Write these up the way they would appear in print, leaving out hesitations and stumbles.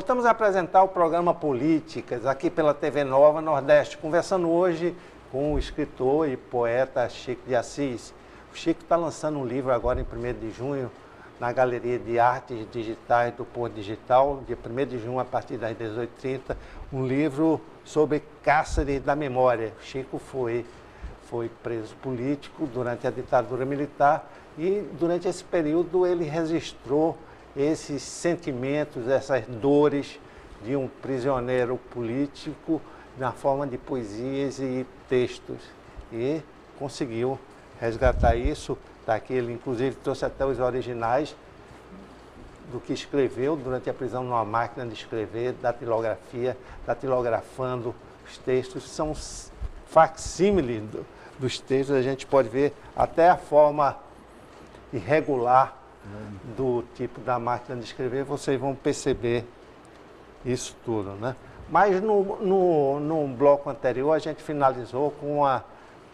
Voltamos a apresentar o programa Políticas, aqui pela TV Nova Nordeste, conversando hoje com o escritor e poeta Chico de Assis. O Chico está lançando um livro agora em 1º de junho, na Galeria de Artes Digitais do Porto Digital, dia 1º de junho, a partir das 18h30, um livro sobre cárcere da memória. O Chico foi preso político durante a ditadura militar e durante esse período ele registrou esses sentimentos, essas dores de um prisioneiro político na forma de poesias e textos. E conseguiu resgatar isso. Daqui ele, inclusive, trouxe até os originais do que escreveu durante a prisão numa máquina de escrever, datilografia, datilografando os textos. São facsímiles dos textos, a gente pode ver até a forma irregular do tipo da máquina de escrever, vocês vão perceber isso tudo, né? Mas no bloco anterior a gente finalizou com uma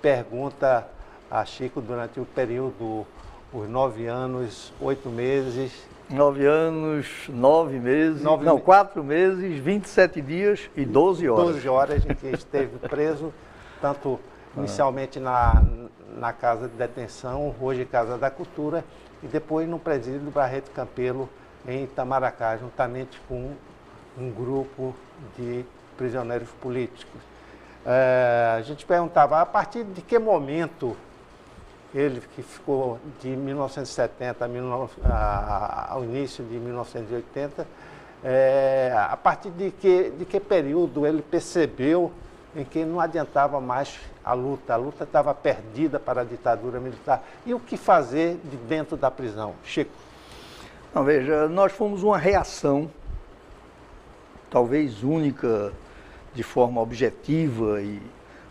pergunta a Chico durante o período, os 9 anos, 8 meses... 9 anos, 9 meses, 4 meses, 27 dias e 12 horas. 12 horas em que esteve preso, tanto inicialmente na Casa de Detenção, hoje Casa da Cultura, e depois no presídio do Barreto Campelo, em Itamaracá, juntamente com um grupo de prisioneiros políticos. A gente perguntava, a partir de que momento ele, que ficou de 1970 ao início de 1980, a partir de que período ele percebeu em que não adiantava mais a luta estava perdida para a ditadura militar. E o que fazer de dentro da prisão? Chico. Não, veja, nós fomos uma reação, talvez única, de forma objetiva,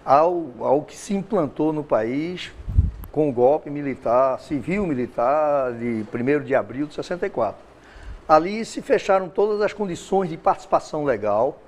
ao que se implantou no país com o golpe militar, civil-militar, de 1º de abril de 64. Ali se fecharam todas as condições de participação legal.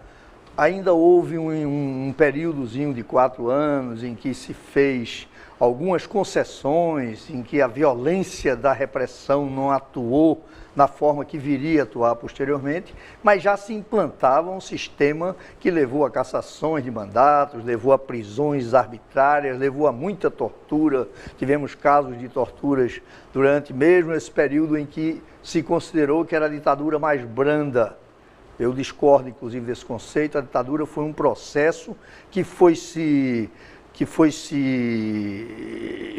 Ainda houve um períodozinho de 4 anos em que se fez algumas concessões, em que a violência da repressão não atuou na forma que viria a atuar posteriormente, mas já se implantava um sistema que levou a cassações de mandatos, levou a prisões arbitrárias, levou a muita tortura. Tivemos casos de torturas durante mesmo esse período em que se considerou que era a ditadura mais branda. Eu discordo, inclusive, desse conceito. A ditadura foi um processo que foi se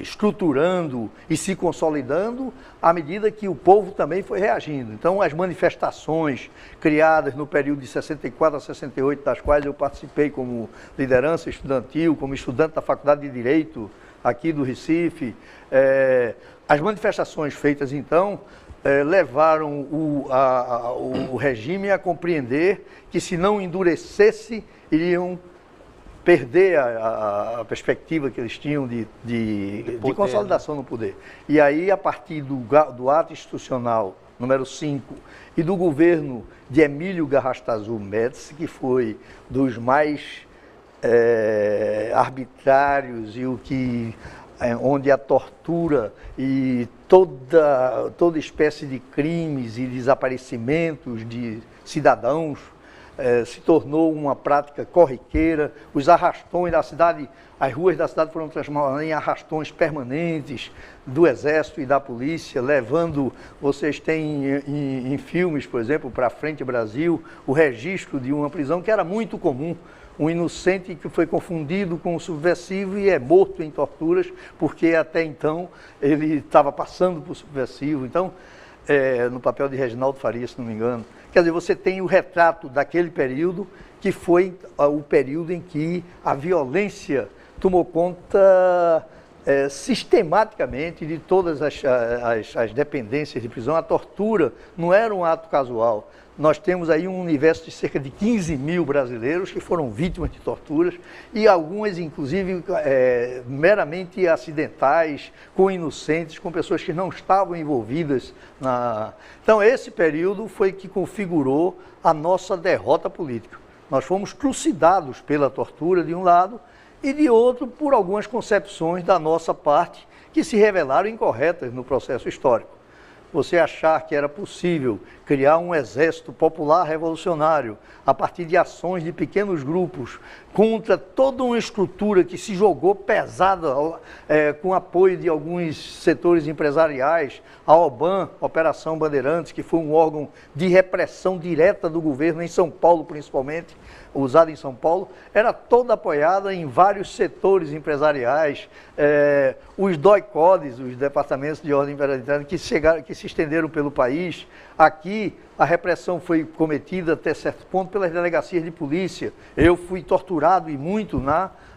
estruturando e se consolidando à medida que o povo também foi reagindo. Então, as manifestações criadas no período de 64 a 68, das quais eu participei como liderança estudantil, como estudante da Faculdade de Direito aqui do Recife, as manifestações feitas, então, levaram o regime a compreender que, se não endurecesse, iriam perder a perspectiva que eles tinham de consolidação no poder. E aí, a partir do ato institucional número 5 e do governo de Emílio Garrastazu Médici, que foi dos mais arbitrários e onde a tortura e toda espécie de crimes e desaparecimentos de cidadãos se tornou uma prática corriqueira. Os arrastões da cidade, as ruas da cidade foram transformadas em arrastões permanentes do Exército e da Polícia, levando, vocês têm em filmes, por exemplo, Pra Frente Brasil, o registro de uma prisão que era muito comum. Um inocente que foi confundido com um subversivo e é morto em torturas, porque até então ele estava passando por subversivo. Então, no papel de Reginaldo Faria, se não me engano. Quer dizer, você tem o retrato daquele período, que foi o período em que a violência tomou conta sistematicamente de todas as dependências de prisão. A tortura não era um ato casual. Nós temos aí um universo de cerca de 15 mil brasileiros que foram vítimas de torturas e algumas, inclusive, meramente acidentais, com inocentes, com pessoas que não estavam envolvidas na... Então, esse período foi que configurou a nossa derrota política. Nós fomos trucidados pela tortura, de um lado, e de outro, por algumas concepções da nossa parte que se revelaram incorretas no processo histórico. você achar que era possível criar um exército popular revolucionário a partir de ações de pequenos grupos contra toda uma estrutura que se jogou pesada com apoio de alguns setores empresariais, a OBAN, Operação Bandeirantes, que foi um órgão de repressão direta do governo, em São Paulo principalmente, usada em São Paulo, era toda apoiada em vários setores empresariais, os DOI-CODES, os Departamentos de Ordem Interna, que se estenderam pelo país. Aqui, a repressão foi cometida até certo ponto pelas delegacias de polícia. Eu fui torturado e muito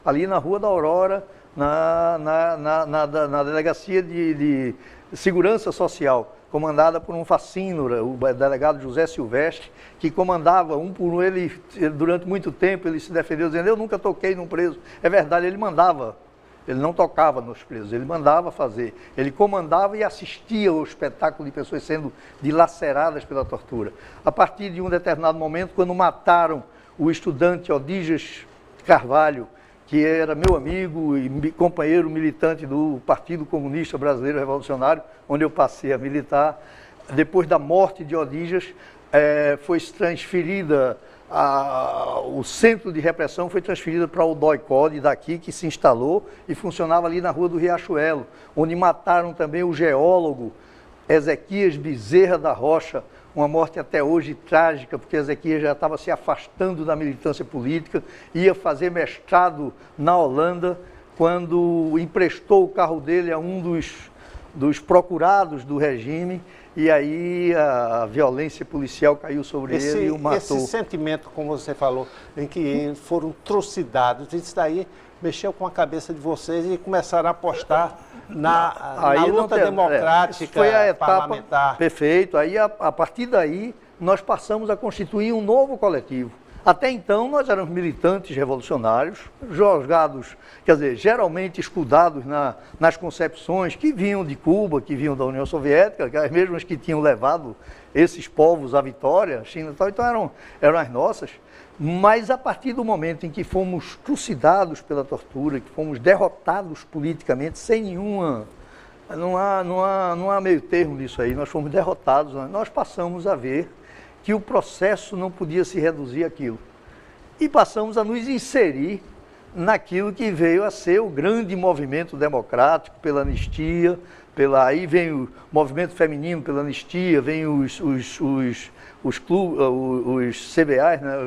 ali na Rua da Aurora, na delegacia de segurança social, comandada por um facínora, o delegado José Silvestre, que comandava um por um. Ele, durante muito tempo, ele se defendeu dizendo: eu nunca toquei num preso. É verdade, ele mandava. Ele não tocava nos presos, ele mandava fazer. Ele comandava e assistia ao espetáculo de pessoas sendo dilaceradas pela tortura. A partir de um determinado momento, quando mataram o estudante Odígias Carvalho, que era meu amigo e companheiro militante do Partido Comunista Brasileiro Revolucionário, onde eu passei a militar, depois da morte de Odígias, foi transferida, o centro de repressão foi transferido para o DOI-CODE daqui, que se instalou e funcionava ali na Rua do Riachuelo, onde mataram também o geólogo Ezequias Bezerra da Rocha, uma morte até hoje trágica, porque Ezequias já estava se afastando da militância política, ia fazer mestrado na Holanda, quando emprestou o carro dele a um dos procurados do regime, e aí a violência policial caiu sobre ele e o matou. Esse sentimento, como você falou, em que foram trucidados, isso daí mexeu com a cabeça de vocês e começaram a apostar na luta democrática, foi a etapa parlamentar. Perfeito. Aí, a partir daí, nós passamos a constituir um novo coletivo. Até então, nós éramos militantes revolucionários, jogados, quer dizer, geralmente escudados nas concepções que vinham de Cuba, que vinham da União Soviética, as mesmas que tinham levado esses povos à vitória, China e tal, então eram as nossas. Mas a partir do momento em que fomos trucidados pela tortura, que fomos derrotados politicamente, sem nenhuma... Não há meio termo nisso aí, nós fomos derrotados, nós passamos a ver que o processo não podia se reduzir àquilo. E passamos a nos inserir naquilo que veio a ser o grande movimento democrático pela anistia, aí vem o movimento feminino pela anistia, vem os clubes, os CBAs, né,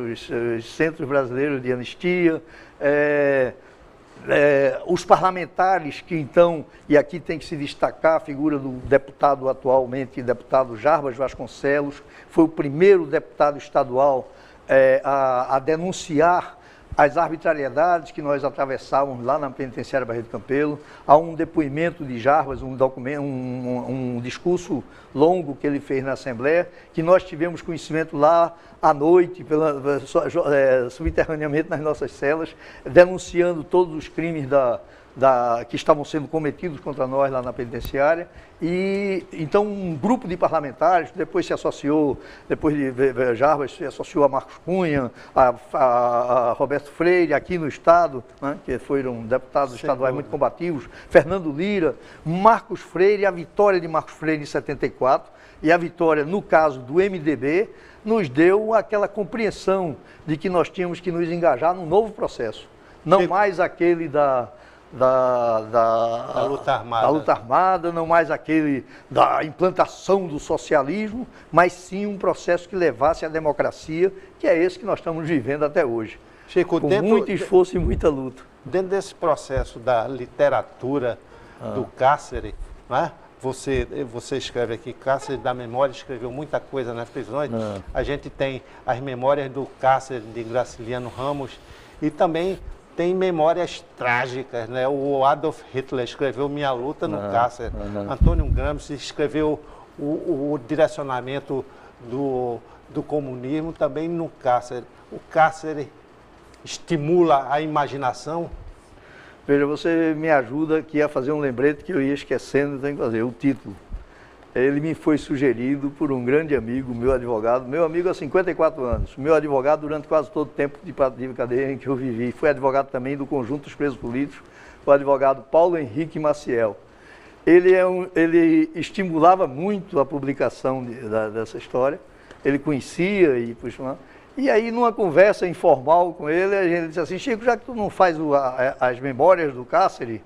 os Centros Brasileiros de Anistia, os parlamentares que então, e aqui tem que se destacar a figura do deputado atualmente, deputado Jarbas Vasconcelos, foi o primeiro deputado estadual a denunciar as arbitrariedades que nós atravessávamos lá na penitenciária Barreto Campelo. Há um depoimento de Jarbas, um discurso longo que ele fez na Assembleia, que nós tivemos conhecimento lá à noite, subterraneamente nas nossas celas, denunciando todos os crimes que estavam sendo cometidos contra nós lá na penitenciária. E então um grupo de parlamentares depois se associou, depois de Jarbas se associou a Marcos Cunha, a Roberto Freire aqui no estado, né, que foram deputados estaduais muito combativos, Fernando Lira, Marcos Freire, a vitória de Marcos Freire em 74 e a vitória no caso do MDB nos deu aquela compreensão de que nós tínhamos que nos engajar num novo processo, não mais aquele da luta armada, não mais aquele da implantação do socialismo, mas sim um processo que levasse à democracia, que é esse que nós estamos vivendo até hoje. Chico, com muito esforço e muita luta. Dentro desse processo da literatura do Cáceres, né? Você escreve aqui, Cáceres da Memória, escreveu muita coisa nas prisões. A gente tem as memórias do Cáceres, de Graciliano Ramos, e também tem memórias trágicas, né? O Adolf Hitler escreveu Minha Luta no Cáceres. Antônio Gramsci escreveu o direcionamento do comunismo também no Cáceres. O Cáceres estimula a imaginação? Veja, você me ajuda aqui a fazer um lembrete que eu ia esquecendo, tenho que fazer, o título. Ele me foi sugerido por um grande amigo, meu advogado, meu amigo há 54 anos, meu advogado durante quase todo o tempo de cadeia em que eu vivi. Foi advogado também do Conjunto dos Presos Políticos, o advogado Paulo Henrique Maciel. ele estimulava muito a publicação dessa história. Ele conhecia e puxa, e aí numa conversa informal com ele, a gente disse assim: Chico, já que tu não faz as memórias do Cáceres,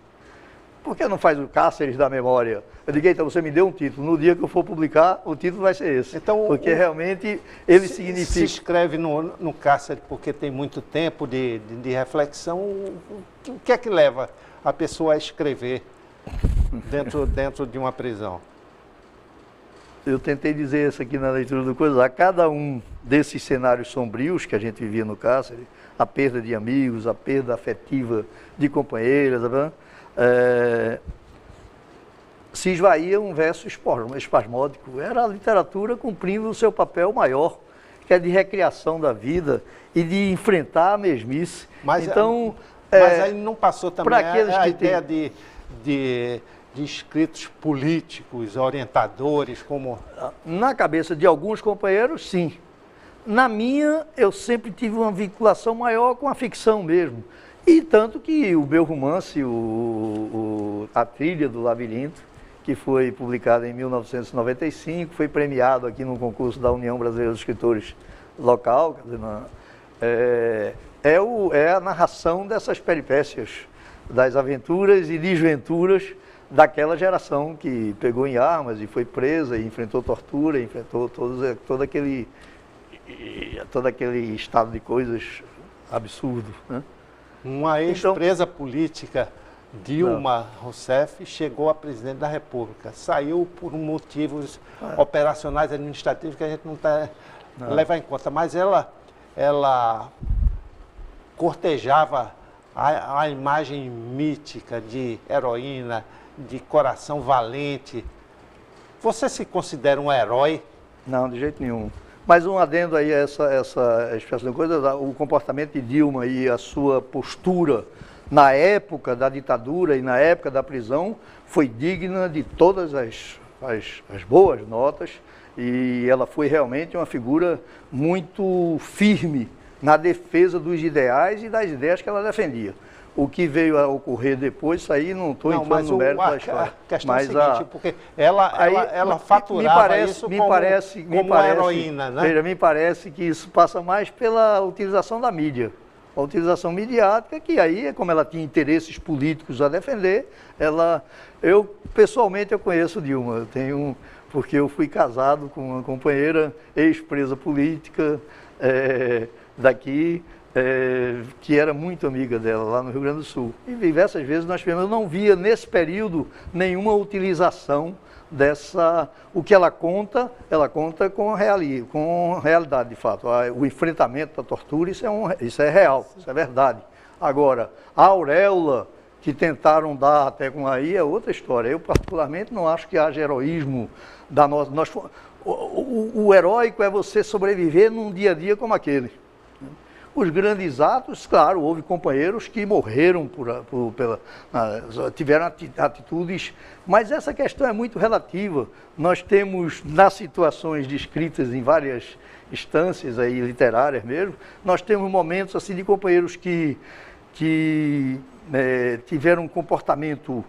por que não faz o Cáceres da memória? Eu digo: então você me deu um título, no dia que eu for publicar, o título vai ser esse. Então, porque realmente ele significa... Se escreve no Cáceres porque tem muito tempo de reflexão, o que é que leva a pessoa a escrever dentro de uma prisão? Eu tentei dizer isso aqui na leitura do Coisa. A cada um desses cenários sombrios que a gente vivia no Cáceres, a perda de amigos, a perda afetiva de companheiras, se esvaía um verso espasmódico. Era a literatura cumprindo o seu papel maior, que é de recriação da vida e de enfrentar a mesmice. Mas aí não passou também a ideia de escritos políticos, orientadores, como... Na cabeça de alguns companheiros, sim. Na minha, eu sempre tive uma vinculação maior com a ficção mesmo. E tanto que o meu romance, A Trilha do Labirinto, que foi publicado em 1995, foi premiado aqui no concurso da União Brasileira dos Escritores local, quer dizer, é a narração dessas peripécias, das aventuras e desventuras daquela geração que pegou em armas e foi presa e enfrentou tortura, enfrentou todo aquele estado de coisas absurdo, né? Uma ex-presa política, Dilma Rousseff, chegou a presidente da República. Saiu por motivos operacionais administrativos que a gente não está leva em conta. Mas ela cortejava a imagem mítica de heroína, de coração valente. Você se considera um herói? Não, de jeito nenhum. Mas um adendo aí a essa expressão de coisa, o comportamento de Dilma e a sua postura na época da ditadura e na época da prisão foi digna de todas as boas notas, e ela foi realmente uma figura muito firme na defesa dos ideais e das ideias que ela defendia. O que veio a ocorrer depois, isso aí não estou entrando no mérito da história. A questão é a seguinte, porque ela faturava isso como uma heroína, né? Veja, me parece que isso passa mais pela utilização da mídia. A utilização midiática, que aí, como ela tinha interesses políticos a defender, pessoalmente eu conheço Dilma, porque eu fui casado com uma companheira, ex-presa política daqui, que era muito amiga dela lá no Rio Grande do Sul. E diversas vezes eu não via nesse período nenhuma utilização o que ela conta com realidade de fato. O enfrentamento da tortura, isso é real, isso é verdade. Agora, a auréola que tentaram dar até com aí é outra história. Eu particularmente não acho que haja heroísmo da nossa... O heróico é você sobreviver num dia a dia como aquele. Os grandes atos, claro, houve companheiros que morreram tiveram atitudes, mas essa questão é muito relativa. Nós temos, nas situações descritas em várias instâncias aí, literárias mesmo, nós temos momentos assim de companheiros que tiveram um comportamento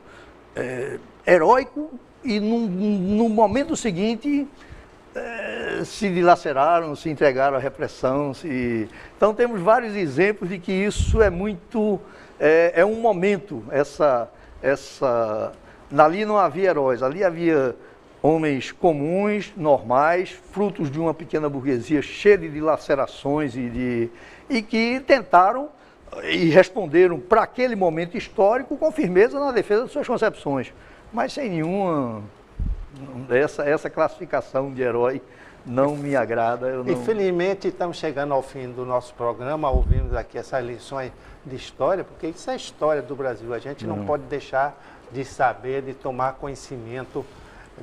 heróico e no momento seguinte se dilaceraram, se entregaram à repressão. Então temos vários exemplos de que isso é muito, é um momento, ali não havia heróis, ali havia homens comuns, normais, frutos de uma pequena burguesia cheia de dilacerações e que tentaram e responderam para aquele momento histórico com firmeza na defesa de suas concepções, mas sem nenhuma... Essa classificação de herói não me agrada. Infelizmente, estamos chegando ao fim do nosso programa, ouvimos aqui essas lições de história, porque isso é a história do Brasil. A gente não pode deixar de saber, de tomar conhecimento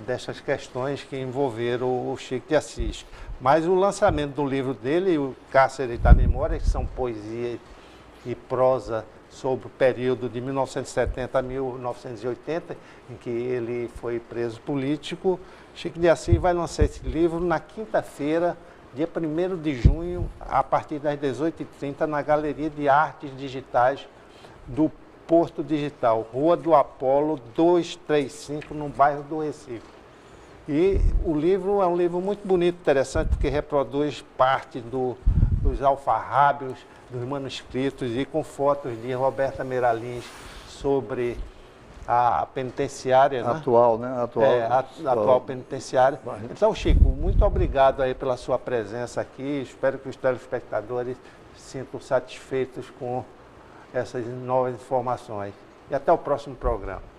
dessas questões que envolveram o Chico de Assis. Mas o lançamento do livro dele, o Cáceres da Memória, que são poesia e prosa sobre o período de 1970 a 1980, em que ele foi preso político. Chico de Assis vai lançar esse livro na quinta-feira, dia 1º de junho, a partir das 18h30, na Galeria de Artes Digitais do Porto Digital, Rua do Apolo 235, no bairro do Recife. E o livro é um livro muito bonito, interessante, porque reproduz parte dos alfarrábios, dos manuscritos e com fotos de Roberta Meiralins sobre a penitenciária, atual, né? Atual penitenciária. Então, Chico, muito obrigado aí pela sua presença aqui. Espero que os telespectadores se sintam satisfeitos com essas novas informações. E até o próximo programa.